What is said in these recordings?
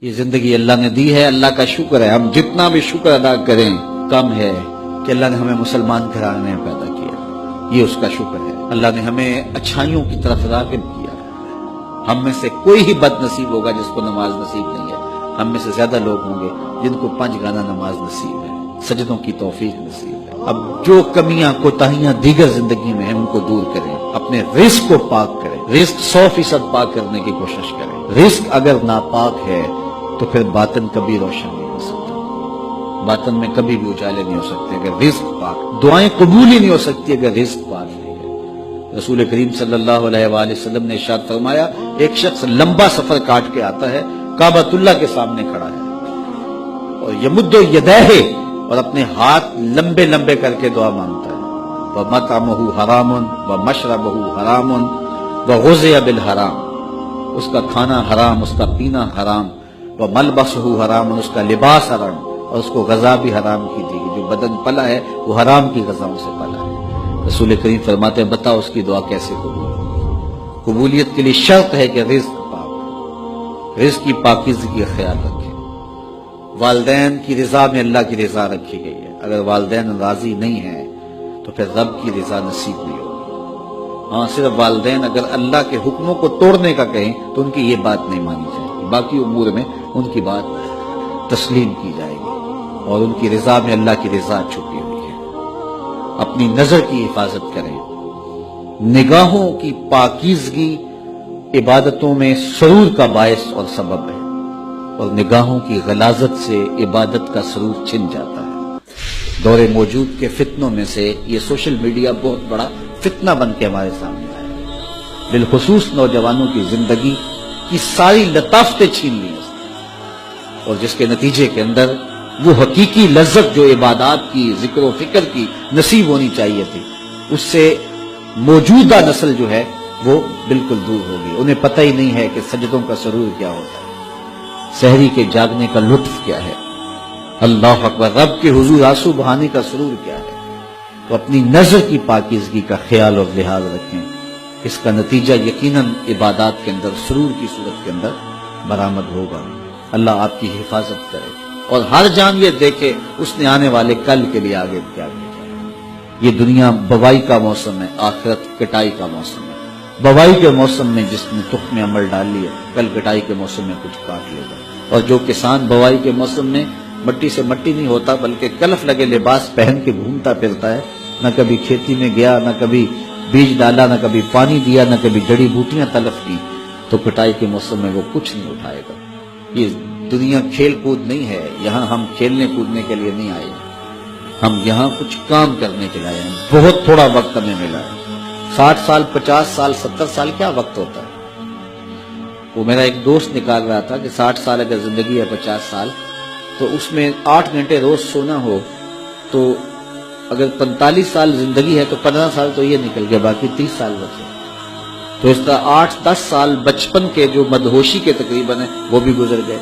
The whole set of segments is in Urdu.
یہ زندگی اللہ نے دی ہے، اللہ کا شکر ہے. ہم جتنا بھی شکر ادا کریں کم ہے کہ اللہ نے ہمیں مسلمان گھرانے میں پیدا کیا. یہ اس کا شکر ہے. اللہ نے ہمیں اچھائیوں کی طرف راغب کیا. ہم میں سے کوئی ہی بد نصیب ہوگا جس کو نماز نصیب نہیں ہے. ہم میں سے زیادہ لوگ ہوں گے جن کو 5 گانا نماز نصیب ہے، سجدوں کی توفیق نصیب ہے. اب جو کمیاں کوتاہیاں دیگر زندگی میں ہیں ان کو دور کریں، اپنے رزق کو پاک کریں. رزق 100% پاک کرنے کی کوشش کریں. رزق اگر ناپاک ہے تو پھر باطن کبھی روشن نہیں ہو سکتا، باطن میں کبھی بھی اجالے نہیں ہو سکتے اگر رزق پاک. دعائیں قبول ہی نہیں ہو سکتی اگر رزق پاک نہیں ہے. رسول کریم صلی اللہ علیہ وآلہ وسلم نے ارشاد فرمایا، ایک شخص لمبا سفر کاٹ کے آتا ہے، کعبۃ اللہ کے سامنے کھڑا ہے اور یمد یدیہ، اور اپنے ہاتھ لمبے لمبے کر کے دعا مانگتا ہے. وَمَطْعَمُهُ حَرَامٌ وَمَشْرَبُهُ حَرَامٌ وَغُذِيَ بِالْحَرَامِ، اس کا کھانا حرام، اس کا پینا حرام. وَمَلْبَسُهُ حَرَامٌ، اس کا لباس حرام، اور اس کو غذا بھی حرام کی دی گئی. جو بدن پلا ہے وہ حرام کی غذاؤں سے پلا ہے. رسول کریم فرماتے ہیں بتاؤ اس کی دعا کیسے قبول؟ قبولیت کے لیے شرط ہے کہ رزق پاک، رزق کی پاکیزگی کا خیال رکھیں. والدین کی رضا میں اللہ کی رضا رکھی گئی ہے. اگر والدین راضی نہیں ہیں تو پھر رب کی رضا نصیب نہیں ہوگی. ہاں، صرف والدین اگر اللہ کے حکموں کو توڑنے کا کہیں تو ان کی یہ بات نہیں مانی جائے گی. باقی امور میں ان کی بات تسلیم کی جائے گی، اور ان کی رضا میں اللہ کی رضا چھپی ہوئی ہے. اپنی نظر کی حفاظت کریں. نگاہوں کی پاکیزگی عبادتوں میں سرور کا باعث اور سبب ہے، اور نگاہوں کی غلاظت سے عبادت کا سرور چھن جاتا ہے. دور موجود کے فتنوں میں سے یہ سوشل میڈیا بہت بڑا فتنہ بن کے ہمارے سامنے آیا ہے. بالخصوص نوجوانوں کی زندگی کی ساری لطافتیں چھین لی ہیں، اور جس کے نتیجے کے اندر وہ حقیقی لذت جو عبادات کی، ذکر و فکر کی نصیب ہونی چاہیے تھی، اس سے موجودہ نسل جو ہے وہ بالکل دور ہوگی. انہیں پتہ ہی نہیں ہے کہ سجدوں کا سرور کیا ہوتا ہے، سحری کے جاگنے کا لطف کیا ہے، اللہ اکبر، رب کے حضور آنسو بہانے کا سرور کیا ہے. تو اپنی نظر کی پاکیزگی کا خیال اور لحاظ رکھیں. اس کا نتیجہ یقیناً عبادات کے اندر سرور کی صورت کے اندر برآمد ہوگا. اللہ آپ کی حفاظت کرے، اور ہر جان یہ دیکھے اس نے آنے والے کل کے لیے آگے کیا بھیجا ہے. یہ دنیا بوائی کا موسم ہے، آخرت کٹائی کا موسم ہے. بوائی کے موسم میں جس نے تخم میں عمل ڈال لیا، کل کٹائی کے موسم میں کچھ کاٹ لے گا. اور جو کسان بوائی کے موسم میں مٹی سے مٹی نہیں ہوتا بلکہ کلف لگے لباس پہن کے گھومتا پھرتا ہے، نہ کبھی کھیتی میں گیا، نہ کبھی بیج ڈالا، نہ کبھی پانی دیا، نہ کبھی جڑی بوٹیاں تلف کی، تو کٹائی کے موسم میں وہ کچھ نہیں اٹھائے گا. یہ دنیا کھیل کود نہیں ہے. یہاں ہم کھیلنے کودنے کے لیے نہیں آئے، ہم یہاں کچھ کام کرنے کے لیے آئے ہیں. بہت تھوڑا وقت ہمیں ملا ہے. 60 سال 50 سال 70 سال کیا وقت ہوتا ہے. وہ میرا ایک دوست نکال رہا تھا کہ 60 سال اگر زندگی ہے 50 سال تو اس میں 8 گھنٹے روز سونا ہو، تو اگر 45 سال زندگی ہے تو 15 سال تو یہ نکل گیا، باقی 30 سال بچے. تو اس طرح 8-10 سال بچپن کے جو مدہوشی کے تقریباً ہیں وہ بھی گزر گئے.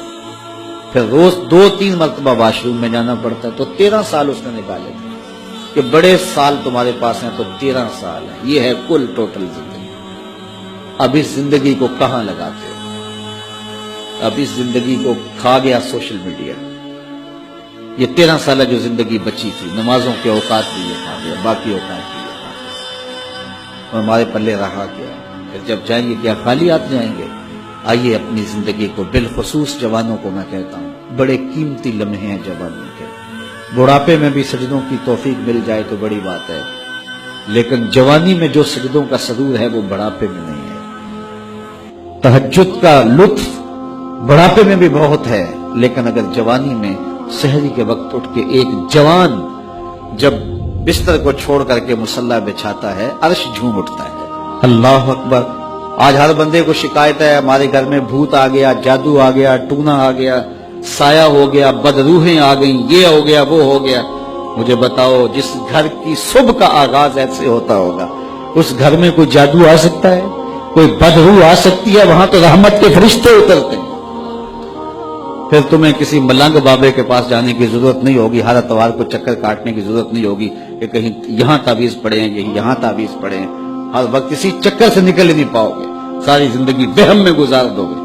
پھر روز 2-3 مرتبہ واش روم میں جانا پڑتا ہے، تو 13 سال اس نے نکالے تھے. کہ بڑے سال تمہارے پاس ہیں تو 13 سال ہیں. یہ ہے کل ٹوٹل زندگی. اب اس زندگی کو کہاں لگاتے ہو؟ اب اس زندگی کو کھا گیا سوشل میڈیا. یہ 13 سالہ جو زندگی بچی تھی، نمازوں کے اوقات بھی یہ کھا گیا، باقی اوقات بھی یہ کھا گیا. اور ہمارے پلے رہا کیا؟ پھر جب جائیں گے کیا خالی ہاتھ جائیں گے؟ آئیے اپنی زندگی کو، بالخصوص جوانوں کو میں کہتا ہوں، بڑے قیمتی لمحے ہیں جوانی کے. بڑھاپے میں بھی سجدوں کی توفیق مل جائے تو بڑی بات ہے، لیکن جوانی میں جو سجدوں کا سرور ہے وہ بڑھاپے میں نہیں ہے. تہجد کا لطف بڑھاپے میں بھی بہت ہے، لیکن اگر جوانی میں سحری کے وقت اٹھ کے ایک جوان جب بستر کو چھوڑ کر کے مصلی بچھاتا ہے، عرش جھوم اٹھتا ہے. اللہ اکبر. آج ہر بندے کو شکایت ہے ہمارے گھر میں بھوت آ گیا، جادو آ گیا، ٹونا آ گیا، سایہ ہو گیا، بدروحیں آ گئیں، یہ ہو گیا، وہ ہو گیا. مجھے بتاؤ، جس گھر کی صبح کا آغاز ایسے ہوتا ہوگا اس گھر میں کوئی جادو آ سکتا ہے؟ کوئی بدروح آ سکتی ہے؟ وہاں تو رحمت کے فرشتے اترتے ہیں. پھر تمہیں کسی ملنگ بابے کے پاس جانے کی ضرورت نہیں ہوگی، ہر اتوار کو چکر کاٹنے کی ضرورت نہیں ہوگی کہ کہیں یہاں تعویذ پڑے ہیں، یہاں تعویذ پڑے ہیں. ہر وقت اسی چکر سے نکل ہی نہیں پاؤ گے، ساری زندگی وہم میں گزار دو گے.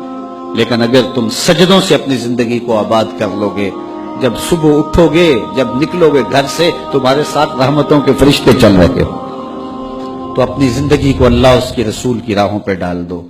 لیکن اگر تم سجدوں سے اپنی زندگی کو آباد کر لو گے، جب صبح اٹھو گے، جب نکلو گے گھر سے، تمہارے ساتھ رحمتوں کے فرشتے چل رہے ہو، تو اپنی زندگی کو اللہ اس کے رسول کی راہوں پہ ڈال دو۔